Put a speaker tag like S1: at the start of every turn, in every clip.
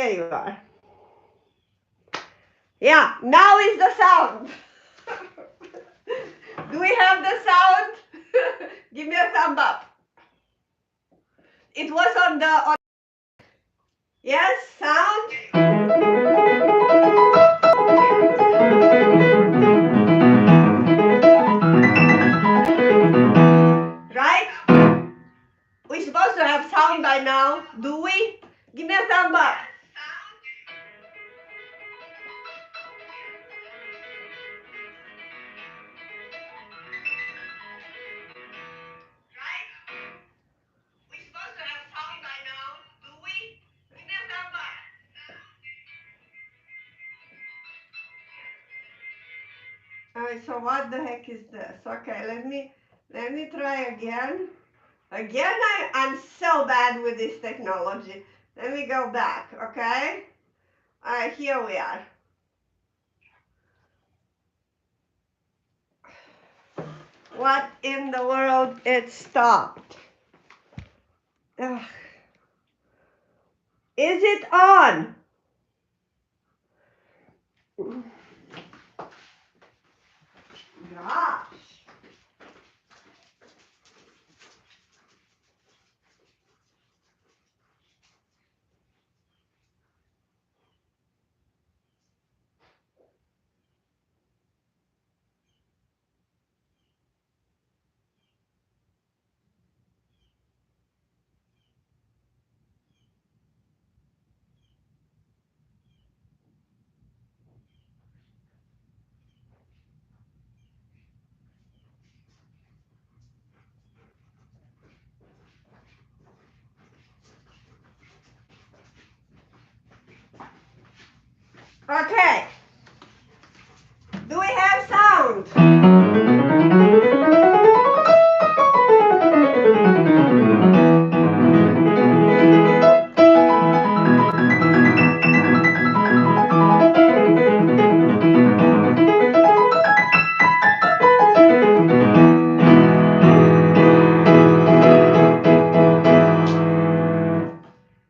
S1: There you are. Yeah, now is the sound. Do we have the sound? Give me a thumb up. It was on the... Yes, sound? Right? We're supposed to have sound by now, do we? Give me a thumb up. Alright, so what the heck is this? Okay, let me try again. Again, I'm so bad with this technology. Let me go back, okay? Alright, here we are. What in the world? It stopped. Ugh. Is it on? Gosh. Okay. Do we have sound?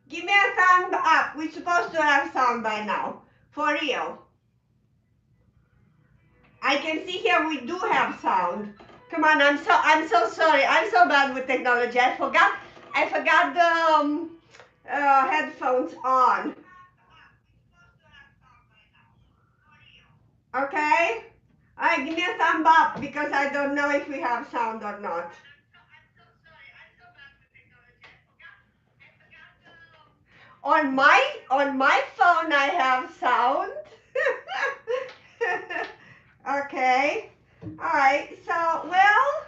S1: Give me a thumb up. We're supposed to have sound by now. For real. I can see here we do have sound. Come on, I'm so sorry. I'm so bad with technology. I forgot the headphones on. Okay? Alright, give me a thumb up because I don't know if we have sound or not. On my phone I have sound. Okay. Alright, so well.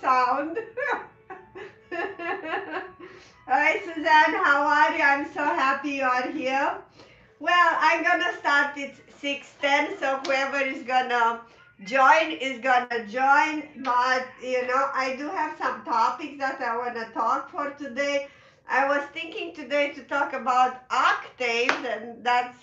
S1: Sound. Alright, Suzanne, how are you? I'm so happy you are here. Well, I'm gonna start at 6:10, so whoever is gonna join is gonna join. But I do have some topics that I wanna talk for today. I was thinking today to talk about octaves, and that's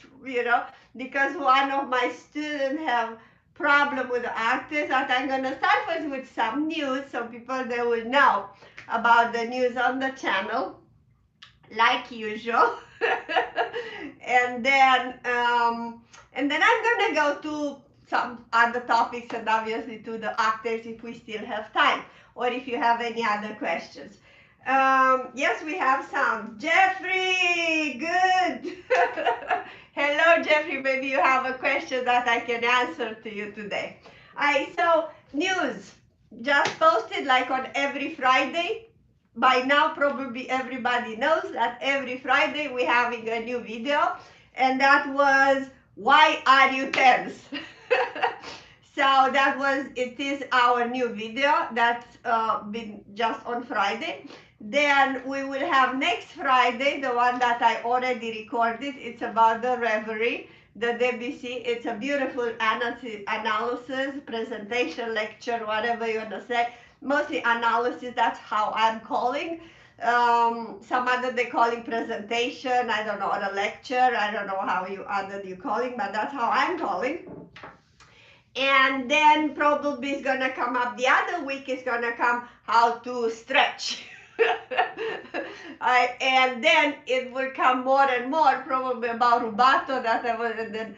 S1: because one of my students have problem with octaves. That I'm gonna start with some news, so people they will know about the news on the channel. like usual. And then I'm gonna go to some other topics and obviously to the octaves if we still have time, or if you have any other questions. Yes, we have sound. Jeffrey, good. Hello, Jeffrey. Maybe you have a question that I can answer to you today. So news just posted like on every Friday. By now, probably everybody knows that every Friday we're having a new video, and that was why are you tense? So it is our new video that's been just on Friday. Then we will have next Friday, the one that I already recorded. It's about the Reverie, the Debussy. It's a beautiful analysis, presentation, lecture, whatever you want to say. Mostly analysis, that's how I'm calling. Some other they calling presentation, I don't know, or a lecture. I don't know how you calling, but that's how I'm calling. And then probably is gonna come up the other week is gonna come how to stretch. And then it will come more and more probably about rubato that I was, and then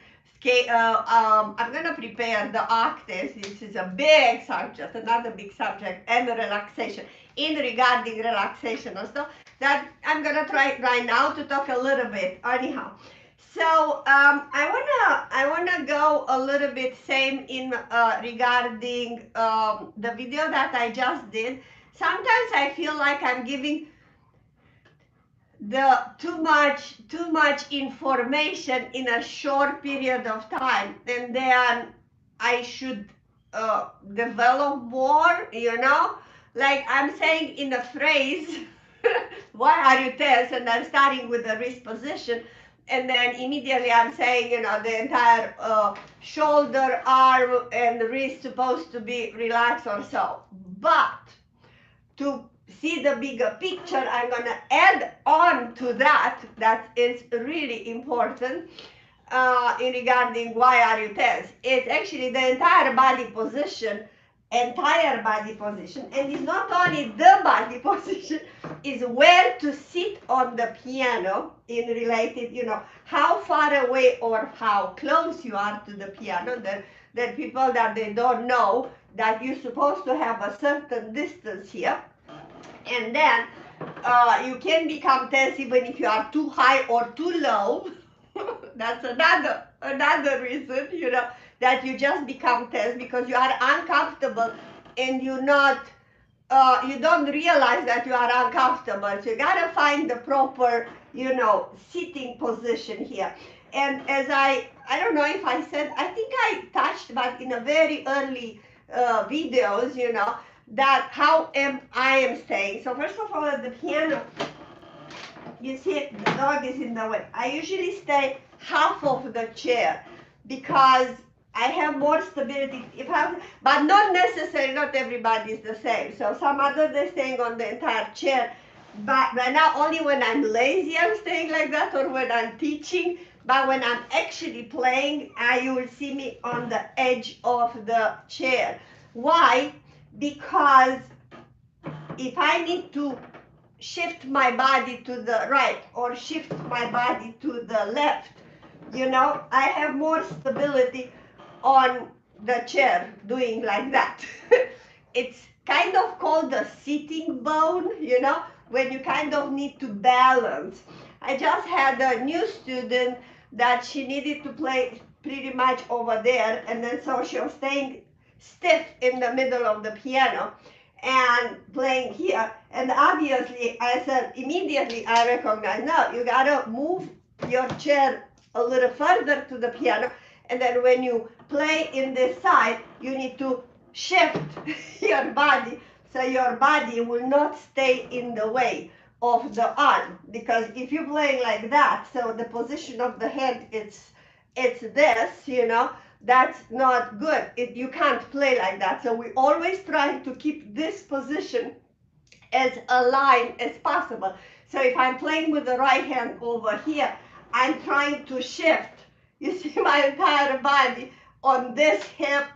S1: I'm gonna prepare the octaves. This is a big subject, another big subject, and the relaxation. In regarding relaxation and stuff, that I'm gonna try right now to talk a little bit. Anyhow, so I wanna go a little bit same in regarding the video that I just did. Sometimes I feel like I'm giving the too much information in a short period of time, and then I should develop more, like I'm saying in a phrase. Why are you tense? And I'm starting with the wrist position, and then immediately I'm saying, the entire shoulder, arm, and wrist supposed to be relaxed or so. But to see the bigger picture, I'm gonna add on to that. That is really important in regarding why are you tense. It's actually the entire body position, and it's not only the body position, is where to sit on the piano in related, how far away or how close you are to the piano. There are people that they don't know that you're supposed to have a certain distance here, and then you can become tense even if you are too high or too low. That's another reason, that you just become tense, because you are uncomfortable and you don't realize that you are uncomfortable. So you gotta find the proper, sitting position here. And as I don't know if I said, I think I touched, but in a very early videos, that how I am staying. So first of all, at the piano, you see the dog is in the way. I usually stay half of the chair because I have more stability. But not necessarily, not everybody is the same. So some others, they're staying on the entire chair. But right now, only when I'm lazy, I'm staying like that, or when I'm teaching. But when I'm actually playing, you will see me on the edge of the chair. Why? Because if I need to shift my body to the right or shift my body to the left, I have more stability on the chair doing like that. It's kind of called the sitting bone, when you kind of need to balance. I just had a new student that she needed to play pretty much over there, and then so she was staying stiff in the middle of the piano and playing here. And obviously, I said, immediately I recognized, no, you gotta move your chair a little further to the piano, and then when you play in this side, you need to shift your body so your body will not stay in the way of the arm. Because if you're playing like that, so the position of the hand, it's this, that's not good. You can't play like that. So we always try to keep this position as aligned as possible. So if I'm playing with the right hand over here, I'm trying to shift, you see, my entire body on this hip.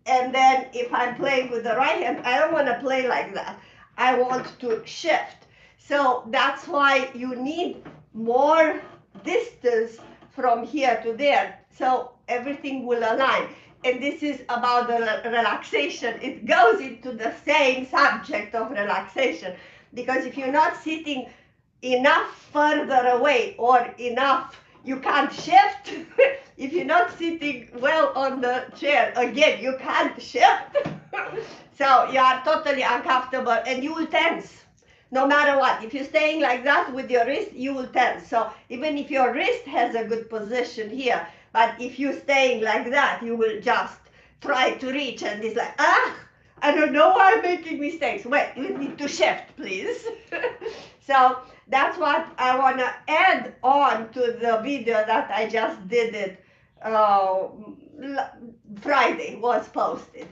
S1: And then if I'm playing with the right hand, I don't want to play like that. I want to shift. So that's why you need more distance from here to there. So everything will align. And this is about the relaxation. It goes into the same subject of relaxation. Because if you're not sitting enough further away or enough, you can't shift. If you're not sitting well on the chair, again, you can't shift. So you are totally uncomfortable and you will tense. No matter what, if you're staying like that with your wrist, you will tense. So even if your wrist has a good position here, but if you're staying like that, you will just try to reach and it's like, I don't know why I'm making mistakes. Wait, you need to shift, please. So that's what I want to add on to the video that I just did it. Friday was posted.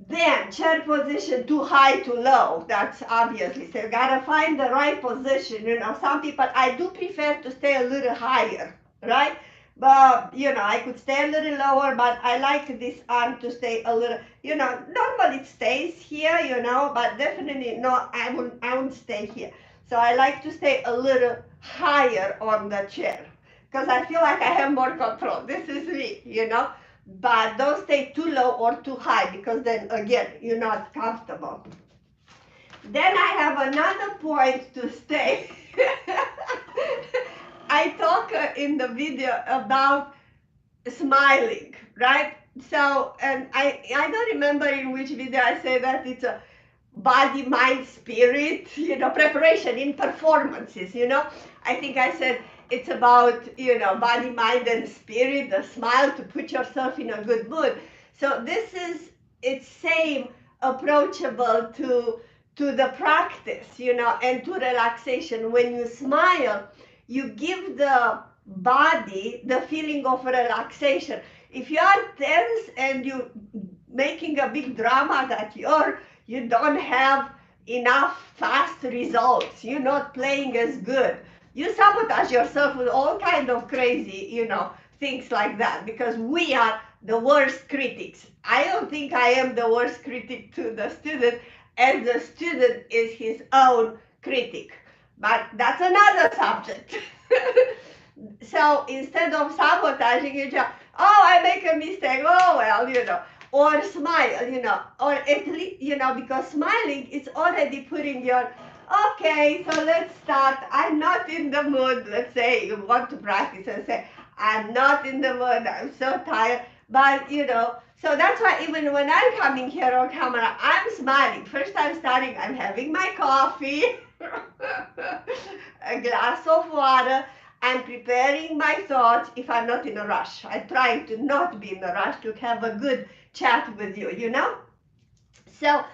S1: Then chair position too high, too low. That's obviously. So you gotta find the right position. You know, some people, I do prefer to stay a little higher, right? But you know, I could stay a little lower, but I like this arm to stay a little, you know, normally it stays here, you know, but definitely not, I won't stay here. So I like to stay a little higher on the chair because I feel like I have more control. This is me, you know. But don't stay too low or too high because then again you're not comfortable. Then I have another point to stay. I talk in the video about smiling, right? So, and I don't remember in which video I say that it's a body, mind, spirit, you know, preparation in performances, you know. I think I said it's about, you know, body, mind, and spirit, the smile to put yourself in a good mood. So this is, it's same approachable to the practice, you know, and to relaxation. When you smile, you give the body the feeling of relaxation. If you are tense and you making a big drama that you don't have enough fast results, you're not playing as good, you sabotage yourself with all kind of crazy, you know, things like that, because we are the worst critics. I don't think I am the worst critic to the student, as the student is his own critic. But that's another subject. So instead of sabotaging, you just, oh, I make a mistake, oh, well, you know, or smile, you know, or at least, you know, because smiling is already putting your, okay, so let's start. I'm not in the mood. Let's say you want to practice and say, I'm not in the mood. I'm so tired. But, you know, so that's why even when I'm coming here on camera, I'm smiling. First time starting, I'm having my coffee, a glass of water. I'm preparing my thoughts if I'm not in a rush. I'm trying to not be in a rush to have a good chat with you, you know? So,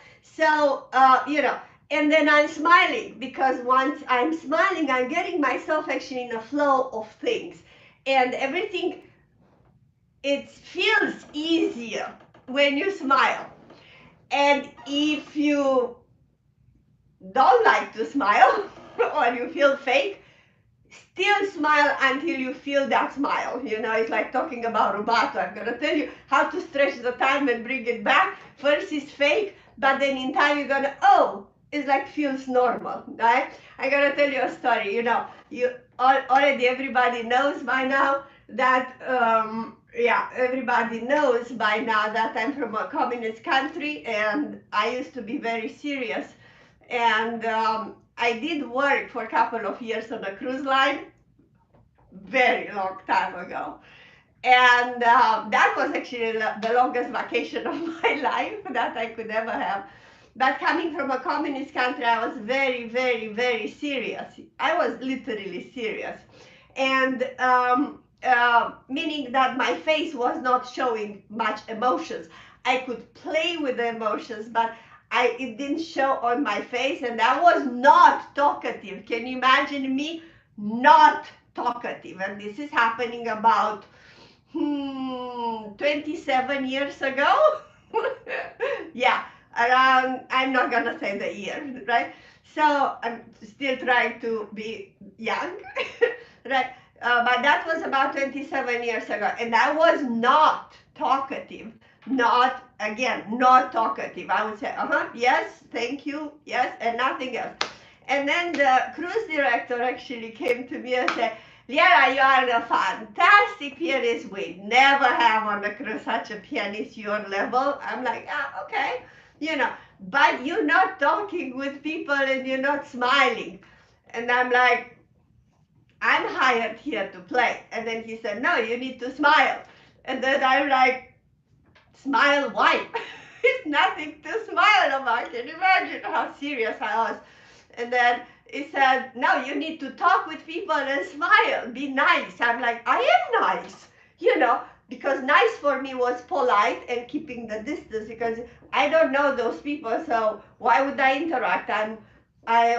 S1: you know, and then I'm smiling because once I'm smiling, I'm getting myself actually in a flow of things. And everything, it feels easier when you smile. And if you don't like to smile or you feel fake, still smile until you feel that smile. You know, it's like talking about rubato. I'm going to tell you how to stretch the time and bring it back. First it's fake, but then in time you're going to, oh, it's like feels normal, right? I'm going to tell you a story. You know, already everybody knows by now that, everybody knows by now that I'm from a communist country and I used to be very serious. And I did work for a couple of years on a cruise line, very long time ago. And that was actually the longest vacation of my life that I could ever have. But coming from a communist country, I was very, very, very serious. I was literally serious. And meaning that my face was not showing much emotions. I could play with the emotions, but it didn't show on my face, and I was not talkative. Can you imagine me not talkative? And this is happening about 27 years ago. Yeah, around, I'm not gonna say the year, right? So I'm still trying to be young, right? But that was about 27 years ago, and I was not talkative. Not talkative. I would say, yes, thank you, yes, and nothing else. And then the cruise director actually came to me and said, Liana, you are a fantastic pianist. We never have on the cruise such a pianist your level. I'm like, ah, okay, but you're not talking with people and you're not smiling. And I'm like, I'm hired here to play. And then he said, no, you need to smile. And then I'm like, smile why? It's nothing to smile about. Can you imagine how serious I was? And then he said, no, you need to talk with people and smile, be nice. I'm like, I am nice, because nice for me was polite and keeping the distance, because I don't know those people, so why would I interact? I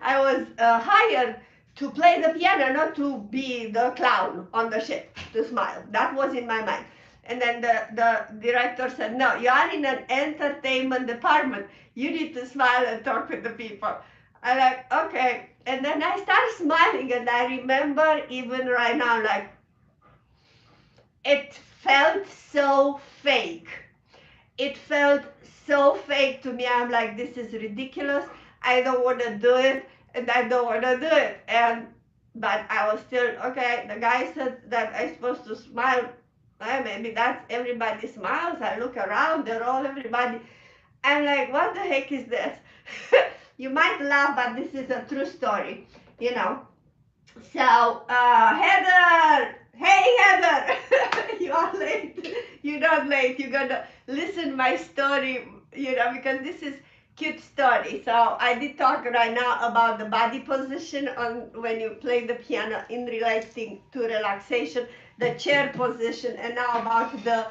S1: was hired to play the piano, not to be the clown on the ship, to smile. That was in my mind. And then the director said, no, you are in an entertainment department. You need to smile and talk with the people. I'm like, okay. And then I started smiling, and I remember even right now, like, it felt so fake. It felt so fake to me. I'm like, this is ridiculous. I don't want to do it, and I don't want to do it. But I was still, okay, the guy said that I'm supposed to smile. Maybe that's everybody smiles. I look around, they're all everybody. I'm like, what the heck is this? You might laugh, but this is a true story, So, Heather, hey Heather, you are late. You're not late. You're gonna listen my story, because this is cute story. So I did talk right now about the body position on when you play the piano in relating to relaxation, the chair position, and now about the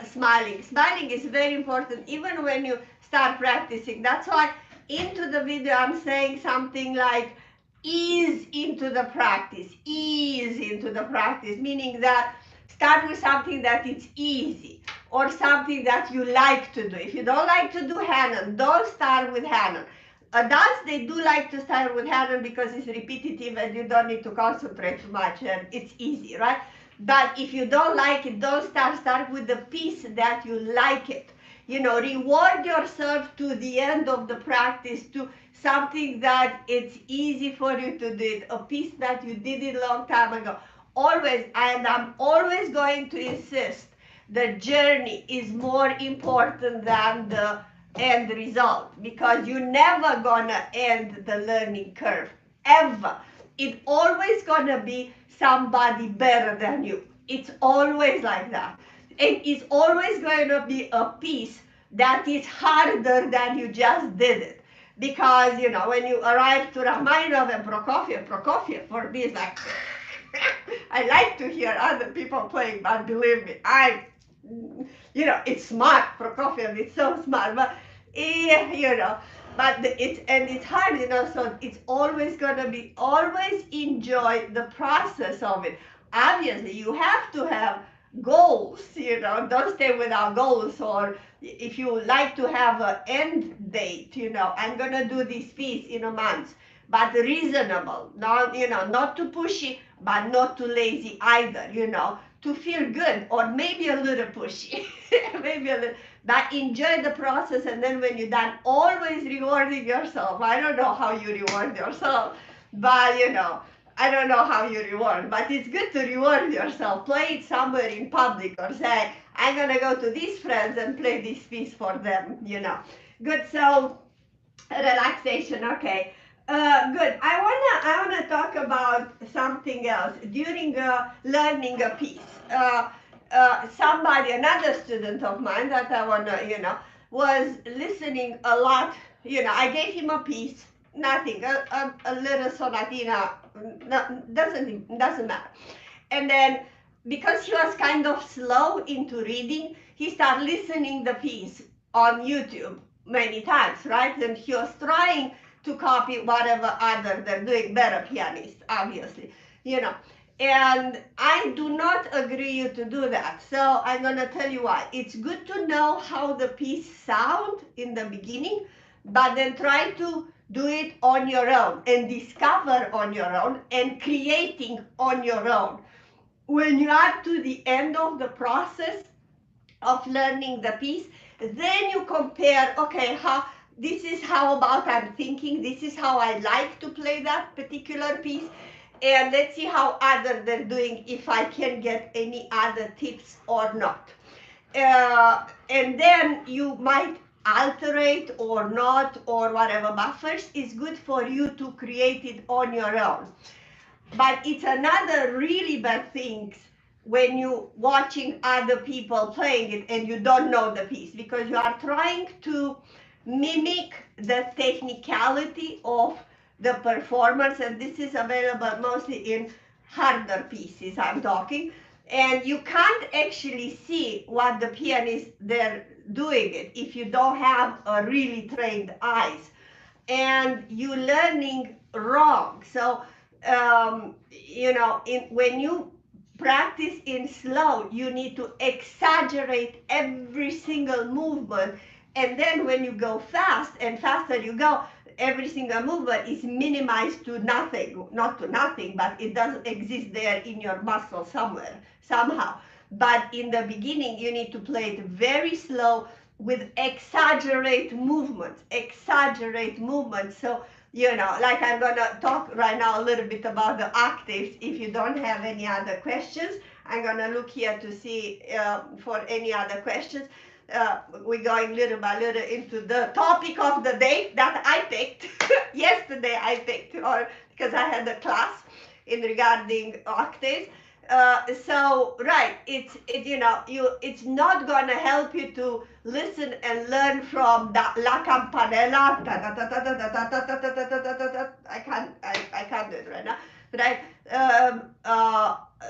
S1: smiling. Smiling is very important even when you start practicing. That's why into the video I'm saying something like ease into the practice, meaning that start with something that is easy or something that you like to do. If you don't like to do Hanon, don't start with Hanon. Adults, they do like to start with Hanon because it's repetitive and you don't need to concentrate too much and it's easy, right? But if you don't like it, don't start with the piece that you like it. Reward yourself to the end of the practice to something that it's easy for you to do, a piece that you did it a long time ago. Always, and I'm always going to insist, the journey is more important than the end result, because you're never gonna end the learning curve, ever. It's always gonna be somebody better than you. It's always like that. And it's always going to be a piece that is harder than you just did it. Because, when you arrive to Rachmaninoff and Prokofiev for me is like, I like to hear other people playing, but believe me, it's smart. Prokofiev is so smart, but, but it's hard, so it's always going to be, always enjoy the process of it. Obviously, you have to have goals, don't stay without goals, or if you like to have an end date, I'm going to do this piece in a month, but reasonable, not too pushy, but not too lazy either, to feel good, or maybe a little pushy, but enjoy the process, and then when you're done, always rewarding yourself. I don't know how you reward yourself, but I don't know how you reward, but it's good to reward yourself. Play it somewhere in public, or say, I'm gonna go to these friends and play this piece for them, Good, so relaxation, okay. Good, I wanna talk about something else. During learning a piece, another student of mine that I wanna, was listening a lot, I gave him a piece, nothing, a little sonatina, doesn't matter. And then, because he was kind of slow into reading, he started listening the piece on YouTube many times, right? And he was trying to copy whatever other they're doing, better pianists, obviously, And I do not agree you to do that. So I'm gonna tell you why. It's good to know how the piece sounds in the beginning, but then try to do it on your own and discover on your own and creating on your own. When you are to the end of the process of learning the piece, then you compare, okay, this is how about I'm thinking, this is how I like to play that particular piece, and let's see how others they're doing, if I can get any other tips or not. And then you might alterate or not or whatever, but first it's good for you to create it on your own. But it's another really bad thing when you watching other people playing it and you don't know the piece, because you are trying to mimic the technicality of the performance, and this is available mostly in harder pieces I'm talking, and you can't actually see what the pianist they're doing it if you don't have a really trained eyes, and you learning wrong. So when you practice in slow, you need to exaggerate every single movement, and then when you go fast and faster you go, every single movement is minimized to nothing, not to nothing, but it doesn't exist there in your muscle somewhere, somehow. But in the beginning, you need to play it very slow with exaggerate movements. So, like I'm gonna talk right now a little bit about the octaves. If you don't have any other questions, I'm gonna look here to see for any other questions. We're going little by little into the topic of the day that I picked. Yesterday I picked, or because I had a class in regarding octaves. So right, it's not gonna help you to listen and learn from La Campanella. I can't do it right now. Right,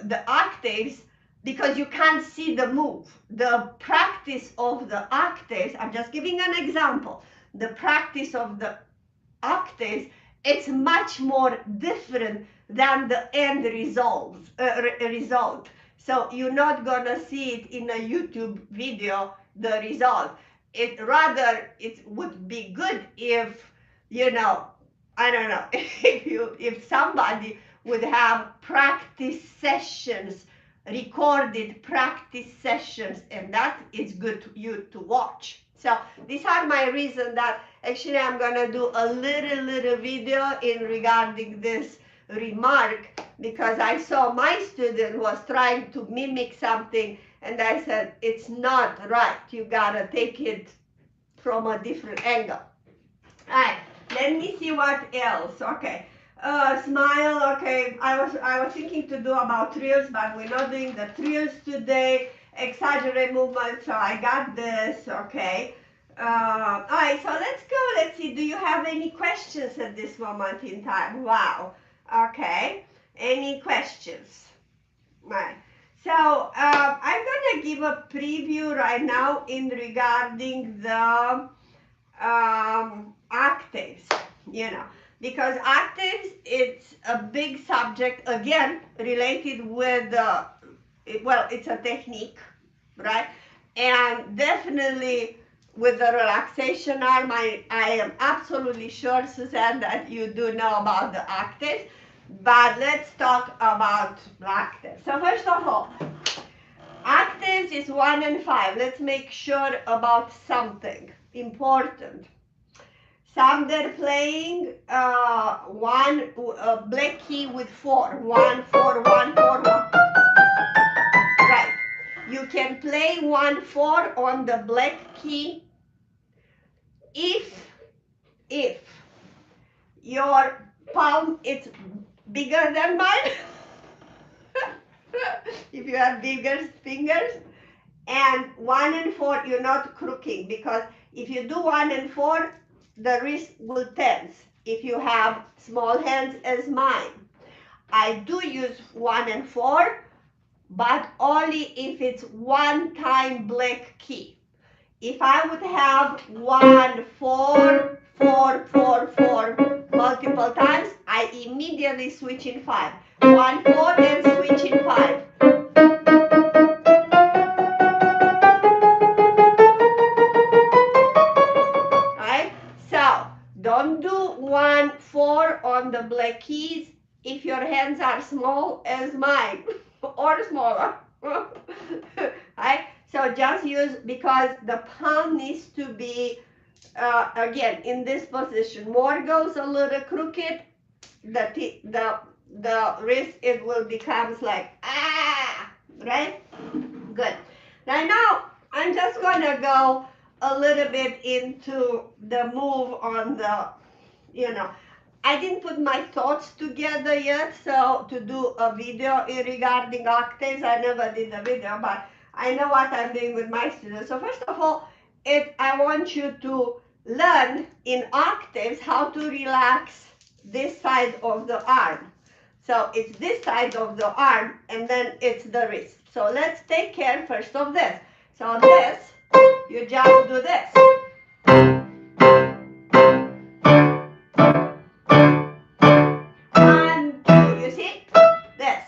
S1: the octaves, because you can't see the move. The practice of the octaves, I'm just giving an example. The practice of the octaves, it's much more different than the end result. So you're not gonna see it in a YouTube video, the result. It would be good if, I don't know, if somebody would have practice sessions, recorded practice sessions, and that is good to you to watch. So these are my reasons that actually I'm gonna do a little video in regarding this remark, because I saw my student was trying to mimic something, and I said it's not right. You gotta take it from a different angle. All right, let me see what else. Okay. Smile. Okay, I was thinking to do about trills, but we're not doing the trills today. Exaggerate movement, so I got this. Okay. All right, so let's go. Let's see. Do you have any questions at this moment in time? Wow. Okay. Any questions? Right. So I'm gonna give a preview right now in regarding the octaves. Because octaves, it's a big subject, again, related with, it's a technique, right? And definitely with the relaxation arm, I am absolutely sure, Suzanne, that you do know about the octaves. But let's talk about octaves. So first of all, octaves is 1 and 5. Let's make sure about something important. Some they're playing one black key with 4. 1, 4, 1, 4, 1. Right. You can play 1, 4 on the black key if your palm is bigger than mine. If you have bigger fingers. And 1 and 4, you're not crooking, because if you do 1 and 4, the wrist will tense if you have small hands as mine. I do use 1 and 4, but only if it's one time black key. If I would have 1, 4, 4, 4, 4 multiple times, I immediately switch in 5. 1, 4, and switch in 5. Don't do 1, 4 on the black keys if your hands are small as mine or smaller. Right? So just use, because the palm needs to be again, in this position, more goes a little crooked, the wrist, it will becomes like, ah, right? Good. Now I'm just gonna go a little bit into the move on the, I didn't put my thoughts together yet, so to do a video regarding octaves, I never did a video, but I know what I'm doing with my students. So first of all, I want you to learn in octaves how to relax this side of the arm. So it's this side of the arm, and then it's the wrist. So let's take care first of this. So this, you just do this. 1, 2, you see? This.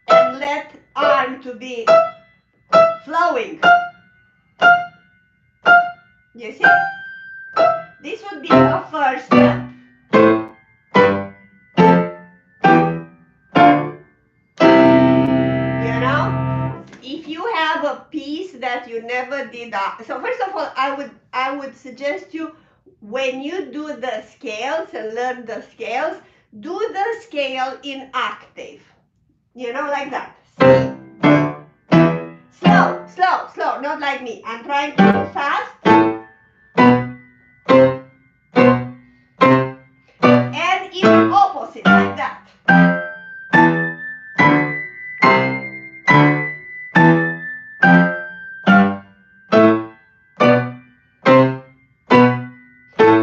S1: And let arm to be flowing. You see? This would be the first step. If you have a piece that you never did, so first of all, I would suggest you, when you do the scales and learn the scales, do the scale in octave. Like that. Slow, slow, slow, not like me. I'm trying to go fast. And even opposite, like that.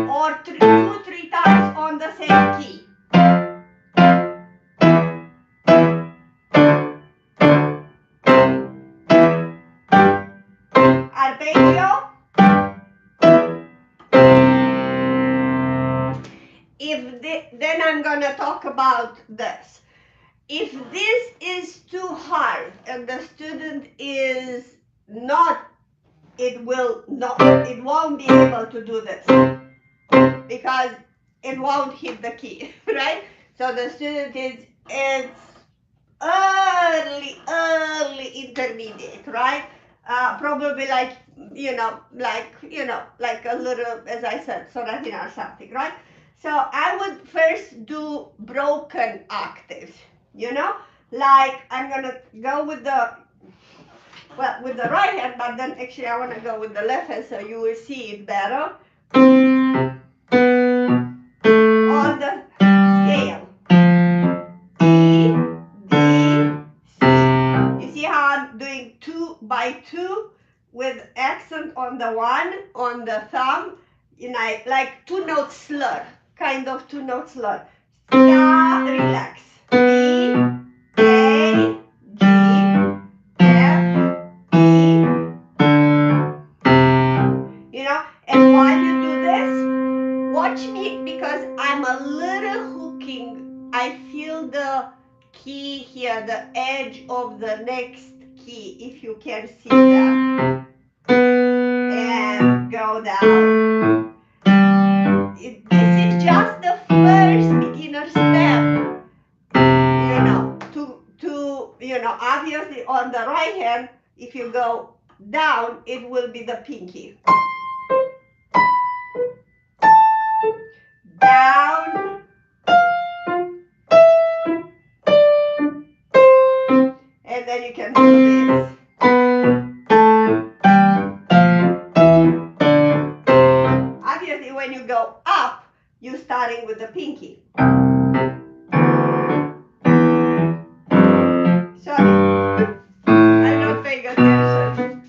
S1: Or 2-3 times on the same key. Arpeggio. Then I'm going to talk about this. If this is too hard and the student is not, it won't be able to do this because it won't hit the key, right? So the student it's early intermediate, right? Probably like a little, as I said, sonatina or something, right? So I would first do broken octaves, like I'm gonna go with the right hand, but then actually I want to go with the left hand so you will see it better on the scale. E, D, C. You see how I'm doing 2 by 2 with accent on the 1 on the thumb, like 2-note slur, kind of 2-note slur. Sa, relax. B, A, G, F, E. And while you do this, watch me because I'm a little hooking. I feel the key here, the edge of the next key, if you can see that. And go down. This is just the first beginner step. Obviously on the right hand, if you go down, it will be the pinky. Down. And then you can do this. Obviously, when you go up, you're starting with the pinky. Sorry, I'm not paying attention.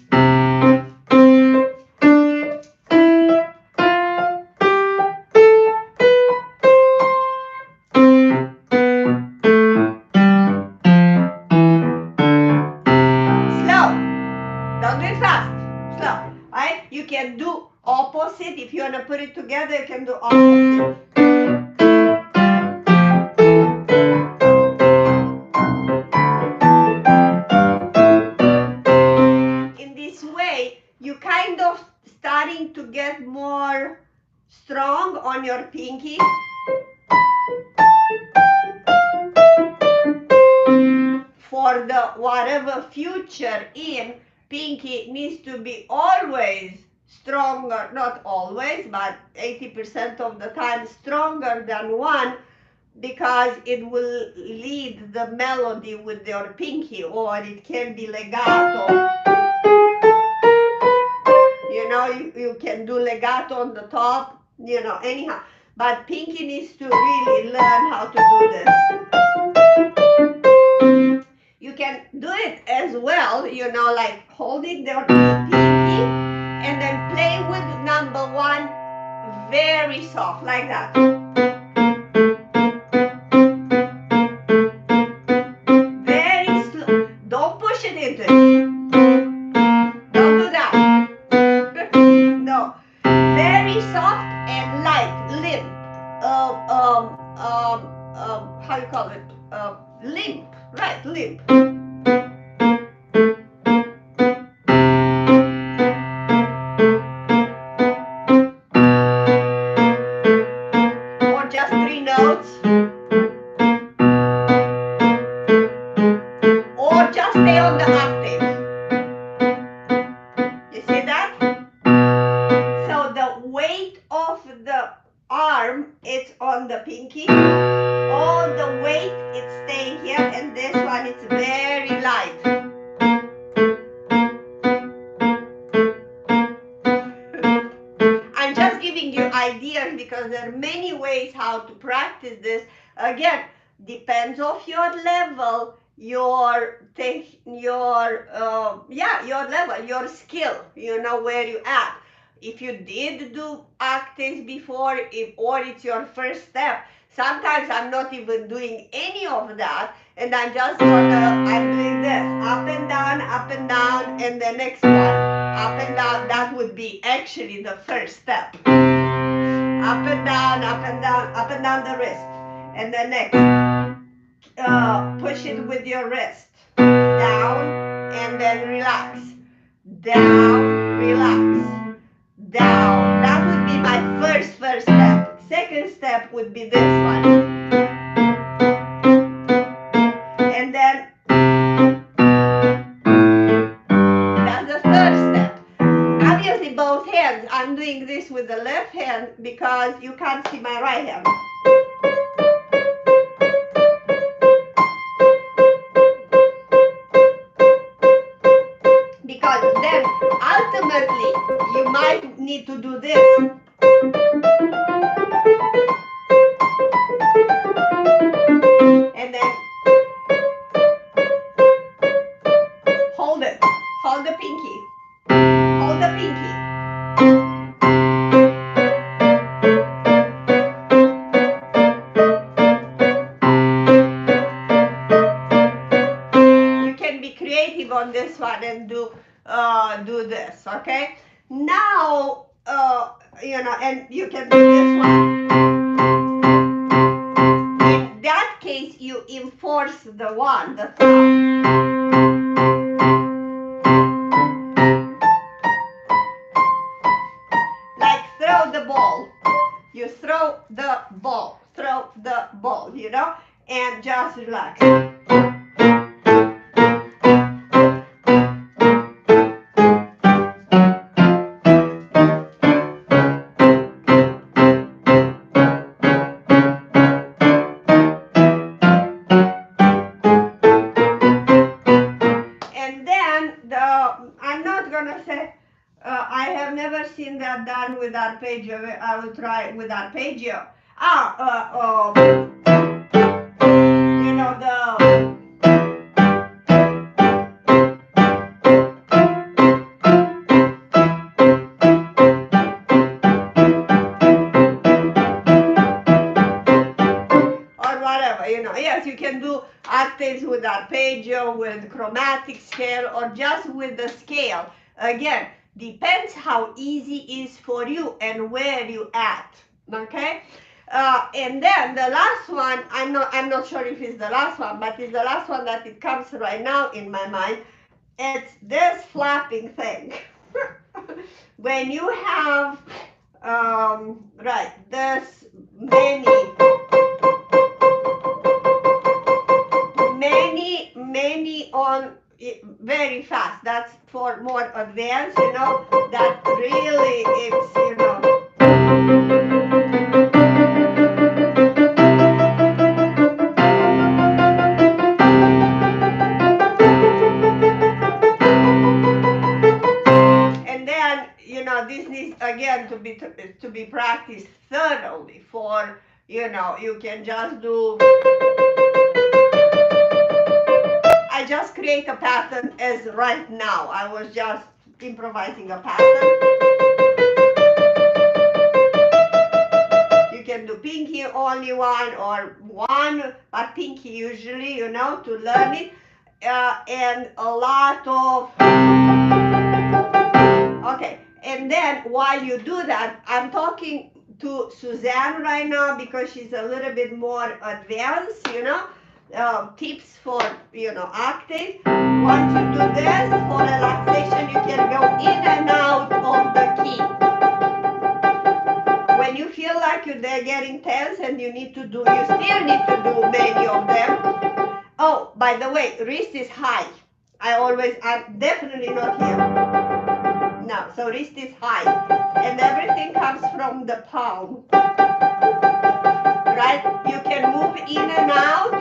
S1: Slow. Don't do it fast. Slow. Right? You can do opposite. If you want to put it together, you can do opposite. In this way, you kind of starting to get more strong on your pinky. For the whatever future in, pinky needs to be always stronger, not always, but 80% of the time stronger than one, because it will lead the melody with your pinky, or it can be legato. You know, you can do legato on the top, you know, anyhow. But pinky needs to really learn how to do this. You can do it as well, you know, like holding the pinky and then play with number one very soft, like that. Very slow. Don't push it into it. Don't do that. No. Very soft and light, limp. How you call it? Limp. Right, limp. Or just 3 notes. Or just stay on the octave. You see that? So the weight of the arm, it's on the pinky. All the weight, it's staying here, and this one, it's very light. I'm just giving you ideas because there are many ways how to practice this. Again, depends of your level, your level, your skill, you know, where you at. If you did do octaves before, or it's your first step, sometimes I'm not even doing any of that, and I'm doing this, up and down, and the next one, up and down. That would be actually the first step. Up and down, the wrist. And the next, push it with your wrist. Down, and then relax. Down, relax. Down. That would be my first step. Second step would be this one. And then that's the third step. Obviously both hands. I'm doing this with the left hand because you can't see my right hand. Because then ultimately you might need to do this. And then hold it. Hold the pinky. Hold the pinky. You can be creative on this one and do this, okay? Now, you know, and you can do this one. In that case, you enforce the one, the thumb. Like throw the ball. You throw the ball, you know, and just relax. I have never seen that done with arpeggio. I will try it with arpeggio. You know, or whatever, you know. Yes, you can do octaves with arpeggio, with chromatic scale, or just with the scale. Again, depends how easy is for you and where you at, okay? And then the last one, I'm not sure if it's the last one, but it's the last one that it comes right now in my mind. It's this flapping thing. When you have right, there's many on very fast. That's for more advanced, you know, that really it's, you know. And then, you know, this needs again to be practiced thoroughly for, you know, you can just do. I just create a pattern as right now. I was just improvising a pattern. You can do pinky only one or one, but pinky usually, you know, to learn it. And a lot of, okay. And then while you do that, I'm talking to Suzanne right now because she's a little bit more advanced, you know, tips for, you know, octave. Once you do this for relaxation, you can go in and out of the key. When you feel like they're getting tense and you need to do, you still need to do many of them. Oh, by the way, wrist is high. I'm definitely not here. No, so wrist is high. And everything comes from the palm. Right? You can move in and out,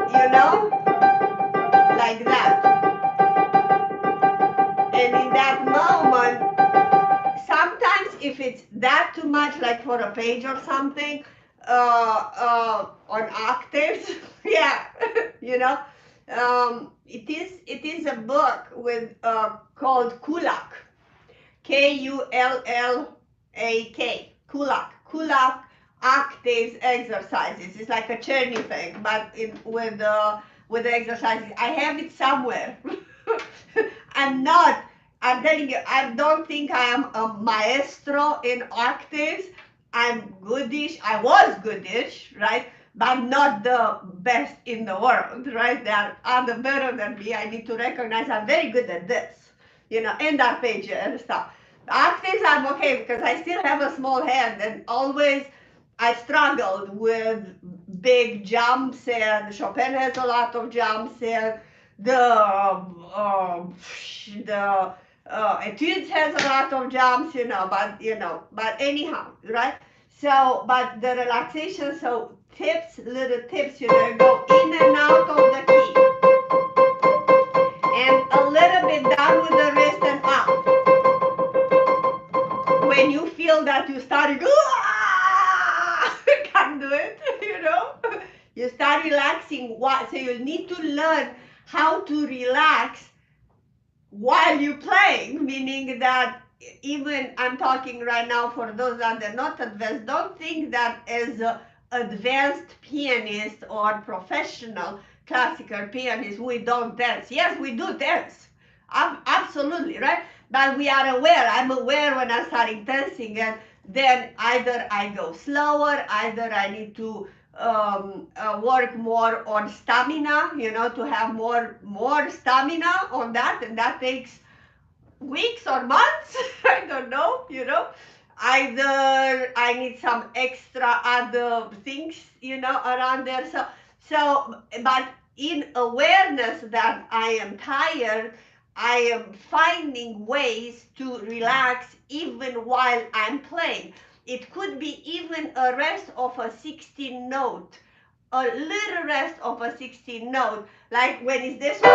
S1: you know, like that. And in that moment, sometimes if it's that too much, like for a page or something, on octaves, yeah, you know, it is a book with called Kulak, Kullak, Kulak octaves exercises. It's like a Czerny thing, but with the exercises. I have it somewhere. I'm telling you, I don't think I am a maestro in octaves. I'm goodish. I was goodish, right? But not the best in the world, right? There are other better than me. I need to recognize I'm very good at this, you know, and arpeggio and stuff. Octaves, I'm okay because I still have a small hand, and always I struggled with big jumps, and Chopin has a lot of jumps, and the etudes has a lot of jumps, you know, but anyhow, right? So, but the relaxation, so tips, little tips, you know, go in and out of the key, and a little bit down with the wrist and up. When you feel that you start, can't do it, you know, you start relaxing. So you need to learn how to relax while you're playing, meaning that even I'm talking right now for those that are not advanced, don't think that as an advanced pianist or professional classical pianist, we don't dance. Yes, we do dance. Absolutely, right? But we are aware. I'm aware when I'm starting dancing, and then either I go slower, either I need to work more on stamina, you know, to have more stamina on that, and that takes weeks or months. I don't know, you know. Either I need some extra other things, you know, around there. But in awareness that I am tired, I am finding ways to relax even while I'm playing. It could be even a rest of a 16 note, a little rest of a 16 note, like when it's this one.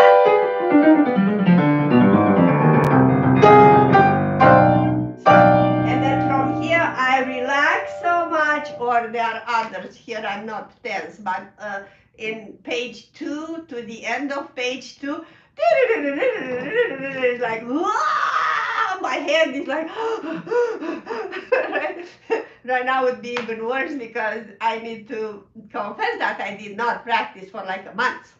S1: And then from here I relax so much, or there are others. Here I'm not tense, but in page 2 to the end of page 2, it's like, my hand is like, right now would be even worse because I need to confess that I did not practice for like a month,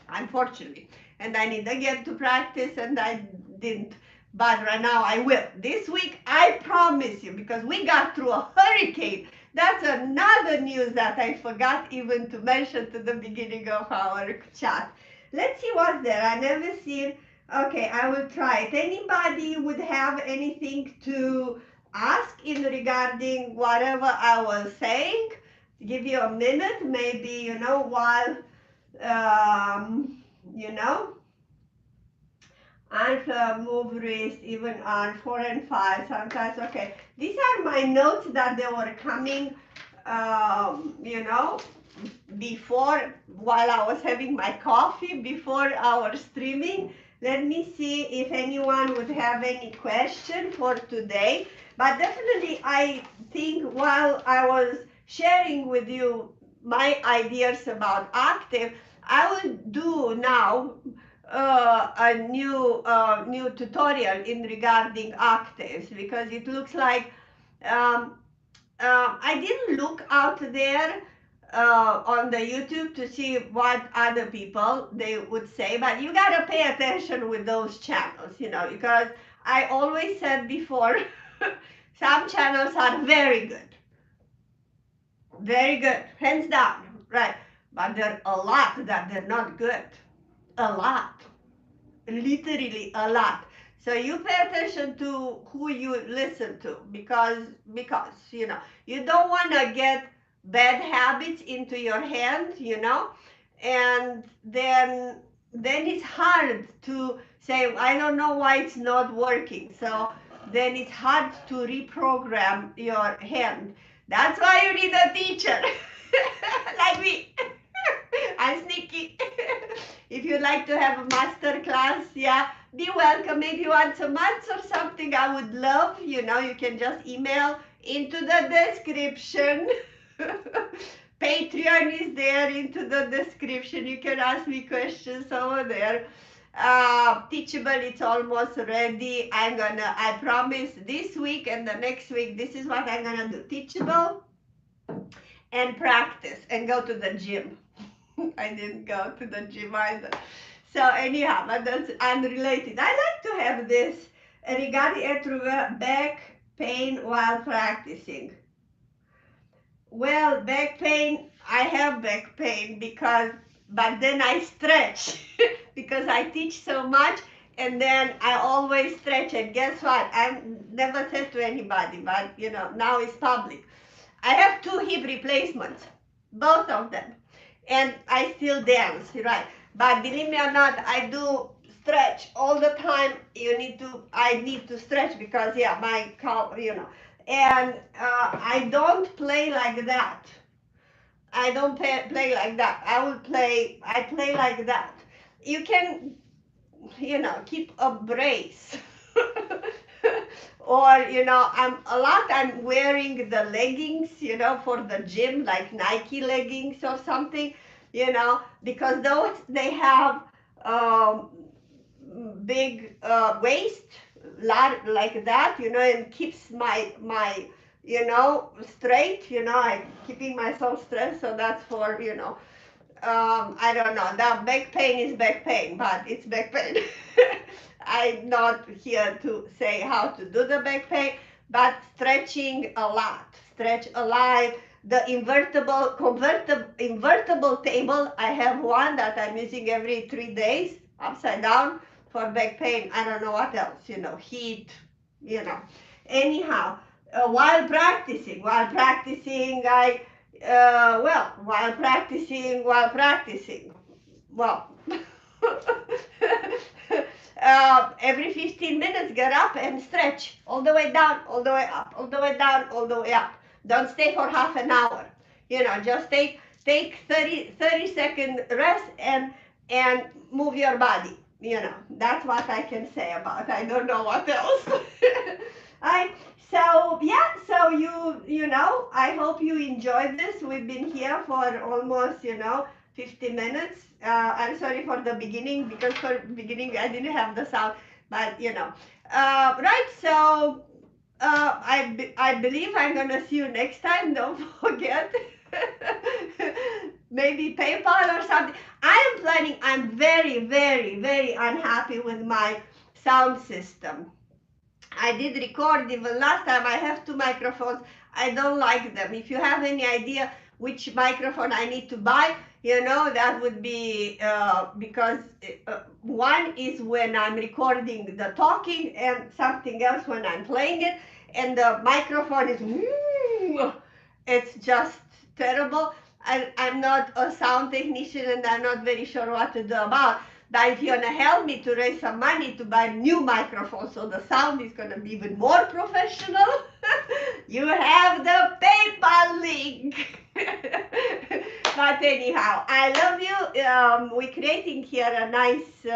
S1: unfortunately. And I need again to practice, and I didn't. But right now I will. This week, I promise you, because we got through a hurricane. That's another news that I forgot even to mention to the beginning of our chat. Let's see what's there. I never seen. Okay, I will try it. Anybody would have anything to ask in regarding whatever I was saying? Give you a minute, maybe, you know, while, you know. and move wrist even on 4 and 5 sometimes. Okay, these are my notes that they were coming, you know, before, while I was having my coffee, before our streaming. Let me see if anyone would have any question for today. But definitely, I think while I was sharing with you my ideas about octave, I will do now a new tutorial in regarding octaves, because it looks like um, I didn't look out there on the YouTube to see what other people they would say, but you gotta pay attention with those channels, you know, because I always said before, some channels are very good, hands down, right? But there are a lot that they're not good, a lot, literally a lot. So you pay attention to who you listen to, because you know you don't want to get bad habits into your hand, you know, and then it's hard to say I don't know why it's not working. So then it's hard to reprogram your hand. That's why you need a teacher like me. I'm sneaky. If you'd like to have a master class, yeah, be welcome. Maybe once a month or something. I would love, you know, you can just email into the description. Patreon is there into the description. You can ask me questions over there. Teachable, it's almost ready. I promise this week and the next week, this is what I'm gonna do. Teachable and practice and go to the gym. I didn't go to the gym either. So anyhow, but that's unrelated. I like to have this regarding back pain while practicing. Well, back pain, I have back pain but then I stretch because I teach so much, and then I always stretch. And guess what? I never said to anybody, but you know, now it's public. I have 2 hip replacements, both of them, and I still dance, right? But believe me or not, I do stretch all the time. I need to stretch because, yeah, my calf, you know, and I don't play like that. I don't play like that. I play like that. You can, you know, keep a brace. Or I'm wearing the leggings, you know, for the gym, like Nike leggings or something, you know, because those they have um, big waist, like that, you know, and keeps my you know straight, you know, I keeping myself straight. So that's for, you know, I don't know. That back pain is back pain, but it's back pain. I'm not here to say how to do the back pain, but stretching a lot. Stretch a lot. The invertible table, I have one that I'm using every 3 days, upside down, for back pain. I don't know what else, you know, heat, you know. Anyhow, while practicing, while practicing, well, every 15 minutes, get up and stretch all the way down, all the way up, all the way down, all the way up. Don't stay for half an hour. You know, just take 30-second rest and move your body. You know, that's what I can say about it. I don't know what else. So yeah, so you know, I hope you enjoyed this. We've been here for almost, you know, 50 minutes. I'm sorry for the beginning, because for beginning I didn't have the sound, but you know, right. So I believe I'm gonna see you next time. Don't forget. Maybe PayPal or something. I am planning. I'm very, very, very unhappy with my sound system. I did record even last time. I have 2 microphones. I don't like them. If you have any idea which microphone I need to buy, you know, that would be because one is when I'm recording the talking, and something else when I'm playing it. And the microphone is, it's just terrible. I'm not a sound technician, and I'm not very sure what to do about. But if you want to help me to raise some money to buy a new microphone so the sound is going to be even more professional, you have the PayPal link. But anyhow, I love you. We're creating here a nice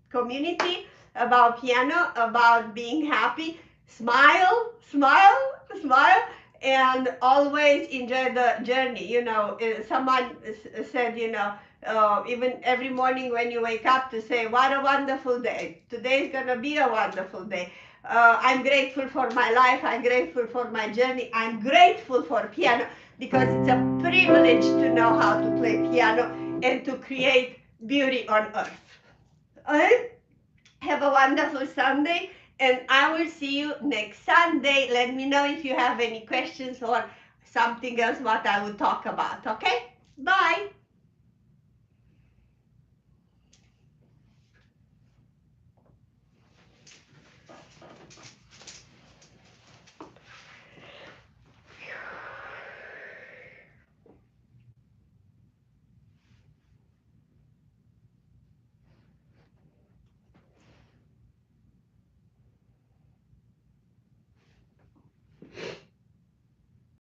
S1: community about piano, about being happy. Smile, smile, smile, and always enjoy the journey. You know, someone said, you know, even every morning when you wake up to say, what a wonderful day. Today is going to be a wonderful day. I'm grateful for my life. I'm grateful for my journey. I'm grateful for piano because it's a privilege to know how to play piano and to create beauty on earth. Have a wonderful Sunday, and I will see you next Sunday. Let me know if you have any questions or something else what I would talk about, okay? Bye.